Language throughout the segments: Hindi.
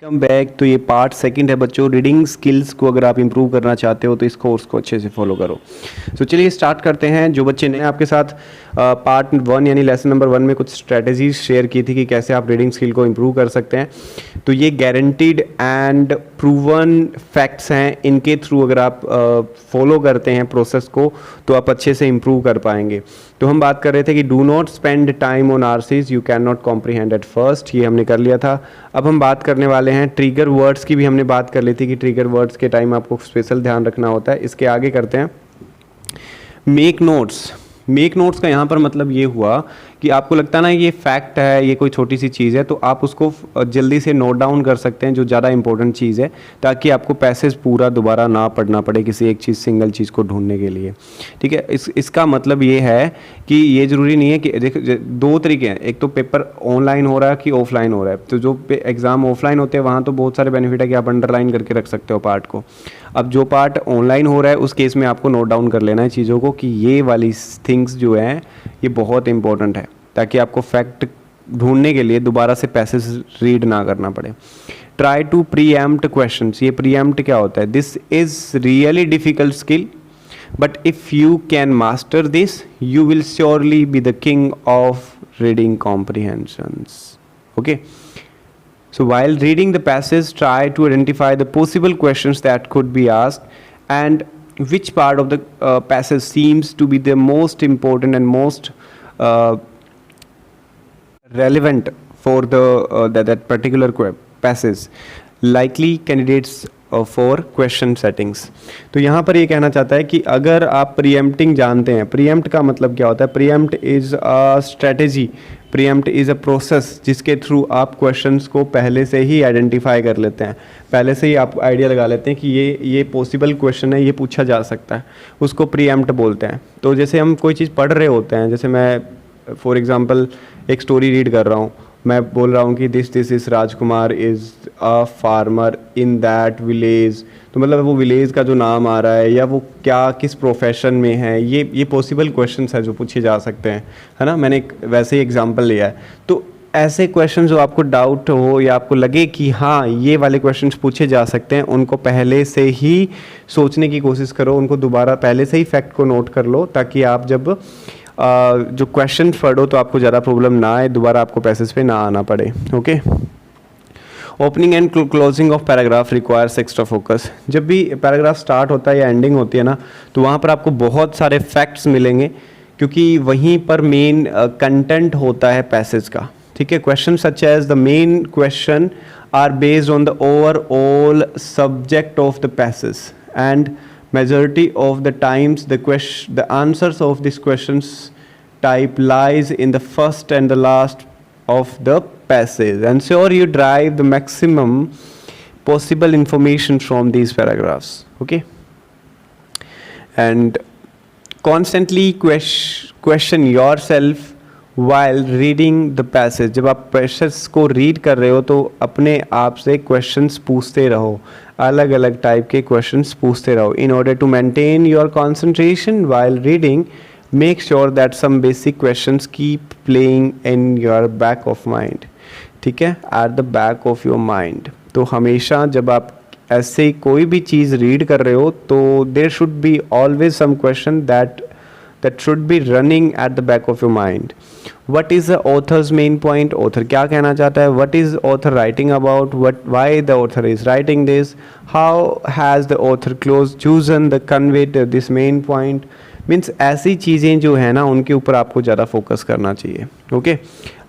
Come back. तो ये पार्ट सेकंड है बच्चों। रीडिंग स्किल्स को अगर आप इंप्रूव करना चाहते हो तो इस कोर्स को अच्छे से फॉलो करो। तो चलिए स्टार्ट करते हैं। जो बच्चे ने आपके साथ पार्ट 1 यानी लेसन नंबर 1 में कुछ स्ट्रेटजीज शेयर की थी कि कैसे आप रीडिंग स्किल को इंप्रूव कर सकते हैं, तो ये गारंटीड एंड प्रूवन फैक्ट्स हैं। इनके थ्रू अगर आप फॉलो करते हैं प्रोसेस को तो आप अच्छे से इंप्रूव कर पाएंगे। तो हम बात कर रहे थे कि do not spend time on RCs you can not comprehend at first, ये हमने कर लिया था। अब हम बात करने वाले हैं ट्रिगर वर्ड्स की, भी हमने बात कर ली थी कि ट्रिगर वर्ड्स के टाइम आपको स्पेशल ध्यान रखना होता है। इसके आगे करते हैं मेक नोट्स। मेक नोट्स का यहाँ पर मतलब ये हुआ कि आपको लगता है ना ये फैक्ट है, ये कोई छोटी सी चीज़ है, तो आप उसको जल्दी से नोट डाउन कर सकते हैं जो ज़्यादा इंपॉर्टेंट चीज़ है, ताकि आपको पैसेज पूरा दोबारा ना पढ़ना पड़े किसी एक चीज़ सिंगल चीज़ को ढूंढने के लिए। ठीक है, इसका मतलब ये है कि ये ज़रूरी नहीं है कि देखो दो तरीके हैं, एक तो पेपर ऑनलाइन हो रहा है कि ऑफलाइन हो रहा है। तो जो एग्ज़ाम ऑफलाइन होते हैं वहाँ तो बहुत सारे बेनिफिट है कि आप अंडरलाइन करके रख सकते हो पार्ट को। अब जो पार्ट ऑनलाइन हो रहा है उस केस में आपको नोट डाउन कर लेना है चीज़ों को कि ये वाली थिंग्स जो है ये बहुत इंपॉर्टेंट है, ताकि आपको फैक्ट ढूंढने के लिए दोबारा से पैसेज रीड ना करना पड़े। Try to preempt questions. ये प्रीएम्प्ट क्या होता है? This is really difficult skill but if you can master this you will surely be the king of reading comprehensions. Okay, so while reading the passage try to identify the possible questions that could be asked and which part of the passage seems to be the most important and most relevant for the that particular passage. Likely candidates for question settings. तो यहाँ पर ये कहना चाहता है कि अगर आप प्रीएम्प्टिंग जानते हैं, प्रीएम्प्ट का मतलब क्या होता है? Pre-empt is a strategy, pre-empt is a process जिसके थ्रू आप क्वेश्चंस को पहले से ही आइडेंटिफाई कर लेते हैं, पहले से ही आप आइडिया लगा लेते हैं कि ये पॉसिबल क्वेश्चन है, ये पूछा जा सकता है, उसको प्रीएम्प्ट बोलते हैं। तो जैसे हम कोई चीज़ पढ़ रहे होते हैं, जैसे मैं फॉर एग्जांपल एक स्टोरी रीड कर रहा हूँ, मैं बोल रहा हूँ कि this is Rajkumar is a farmer in that village, तो मतलब वो विलेज का जो नाम आ रहा है या वो क्या किस प्रोफेशन में है, ये पॉसिबल क्वेश्चंस है जो पूछे जा सकते हैं, है ना। मैंने एक वैसे ही एग्जांपल लिया है। तो ऐसे क्वेश्चन जो आपको डाउट हो या आपको लगे कि हाँ ये वाले क्वेश्चंस पूछे जा सकते हैं, उनको पहले से ही सोचने की कोशिश करो, उनको दोबारा पहले से ही फैक्ट को नोट कर लो, ताकि आप जब जो क्वेश्चन पढ़ो तो आपको ज़्यादा प्रॉब्लम ना आए, दोबारा आपको पैसेज पे ना आना पड़े। Okay, opening and closing of paragraph requires extra focus. जब भी पैराग्राफ स्टार्ट होता है या एंडिंग होती है ना, तो वहाँ पर आपको बहुत सारे फैक्ट्स मिलेंगे, क्योंकि वहीं पर मेन कंटेंट होता है पैसेज का। ठीक है, question such as the main question are based on the overall subject of the passage and majority of the times the answers of these questions type lies in the first and the last of the passage. Ensure you derive the maximum possible information from these paragraphs. Okay, and constantly question yourself while reading the passage. जब आप पैसेज को रीड कर रहे हो तो अपने आप से क्वेश्चंस पूछते रहो, अलग अलग टाइप के क्वेश्चंस पूछते रहो। In order to maintain your concentration while reading make sure that some basic questions keep playing in your back of mind. ठीक है, at the back of your mind. तो हमेशा जब आप ऐसे कोई भी चीज़ रीड कर रहे हो तो there should be always some question that should be running at the back of your mind. What is the author's main point? Author क्या कहना चाहता है? What is author writing about? Why the author is writing this? How has the author chosen the convey this main point? Means ऐसी चीज़ें जो है ना उनके ऊपर आपको ज़्यादा फोकस करना चाहिए। Okay?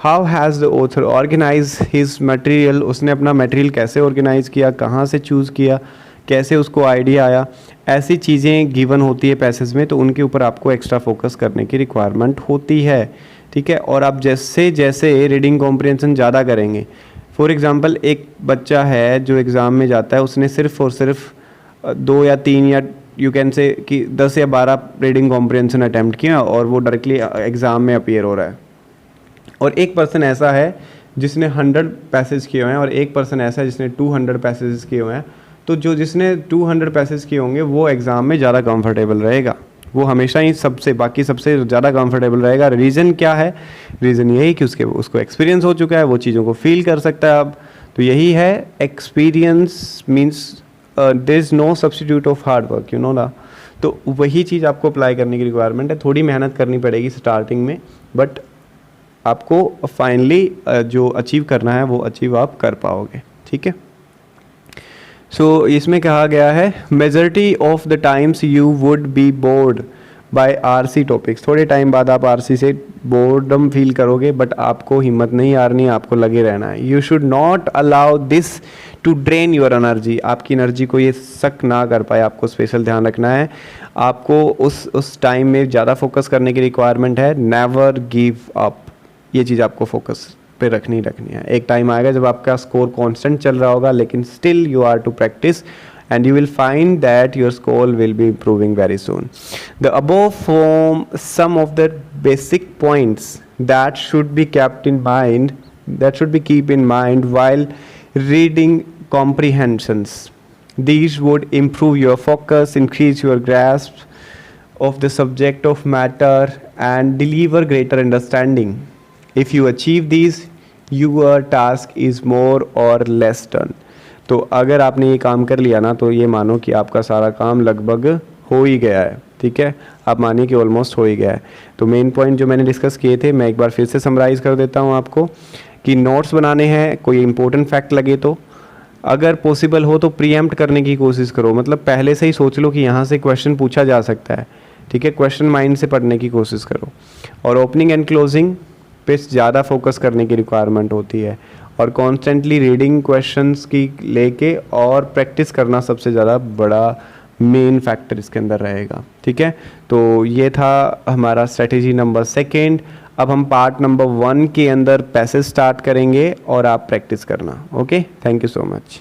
How has the author organized his material? उसने अपना मटेरियल कैसे ऑर्गेनाइज किया, कहाँ से चूज़ किया, कैसे उसको आइडिया आया, ऐसी चीज़ें गिवन होती है पैसेज में, तो उनके ऊपर आपको एक्स्ट्रा फोकस करने की रिक्वायरमेंट होती है। ठीक है, और आप जैसे जैसे रीडिंग कॉम्प्रिहेंशन ज़्यादा करेंगे, फॉर एग्जांपल एक बच्चा है जो एग्ज़ाम में जाता है, उसने सिर्फ और सिर्फ 2 या 3 या यू कैन से कि 10 या 12 रीडिंग कॉम्प्रिहेंशन अटैम्प्ट किया और वो डायरेक्टली एग्ज़ाम में अपीयर हो रहा है। और एक पर्सन ऐसा है जिसने 100 पैसेज किए हुए हैं और एक पर्सन ऐसा है जिसने 200 पैसेज किए हुए हैं। तो जो जिसने 200 पैसेज किए होंगे वो एग्ज़ाम में ज़्यादा कंफर्टेबल रहेगा, वो हमेशा ही बाकी सबसे ज़्यादा कंफर्टेबल रहेगा। रीज़न क्या है? रीज़न यही कि उसको एक्सपीरियंस हो चुका है, वो चीज़ों को फील कर सकता है अब। तो यही है experience means there is no substitute of hard work, you know ना। तो वही चीज़ आपको अप्लाई करने की रिक्वायरमेंट है। थोड़ी मेहनत करनी पड़ेगी स्टार्टिंग में, बट आपको फाइनली जो अचीव करना है वो अचीव आप कर पाओगे, ठीक है। सो इसमें कहा गया है majority of the times you would be bored by RC topics. थोड़े टाइम बाद आप आरसी से बोर्डम फील करोगे, बट आपको हिम्मत नहीं हारनी, आपको लगे रहना है। You should not allow this to drain your energy. आपकी एनर्जी को ये सक ना कर पाए, आपको स्पेशल ध्यान रखना है। आपको उस टाइम में ज़्यादा फोकस करने की रिक्वायरमेंट है। नेवर गिव अप, ये चीज़ आपको फोकस पे रखनी है। एक टाइम आएगा जब आपका स्कोर कांस्टेंट चल रहा होगा, लेकिन still you are to practice and you will find that your score will be improving very soon. The above form some of the basic points that should be kept in mind, keep in mind while reading comprehensions. These would improve your focus, increase your grasp of the subject of matter and deliver greater understanding. If you achieve these, your task is more or less done. तो अगर आपने ये काम कर लिया ना, तो ये मानो कि आपका सारा काम लगभग हो ही गया है, ठीक है। आप मानिए कि ऑलमोस्ट हो ही गया है। तो मेन पॉइंट जो मैंने डिस्कस किए थे, मैं एक बार फिर से समराइज़ कर देता हूँ आपको कि नोट्स बनाने हैं, कोई इंपॉर्टेंट फैक्ट लगे तो अगर पॉसिबल हो तो प्रीएम्प्ट करने की कोशिश करो। मतलब पहले से ही सोच लो कि यहाँ से क्वेश्चन पूछा जा सकता है, ठीक है। क्वेश्चन माइंड से पढ़ने की कोशिश करो। और ओपनिंग एंड क्लोजिंग पे ज़्यादा फोकस करने की रिक्वायरमेंट होती है, और कॉन्स्टेंटली रीडिंग क्वेश्चंस की लेके और प्रैक्टिस करना सबसे ज़्यादा बड़ा मेन फैक्टर इसके अंदर रहेगा, ठीक है। तो ये था हमारा स्ट्रेटेजी नंबर 2। अब हम पार्ट नंबर 1 के अंदर पैसेज स्टार्ट करेंगे और आप प्रैक्टिस करना। Okay, thank you so much.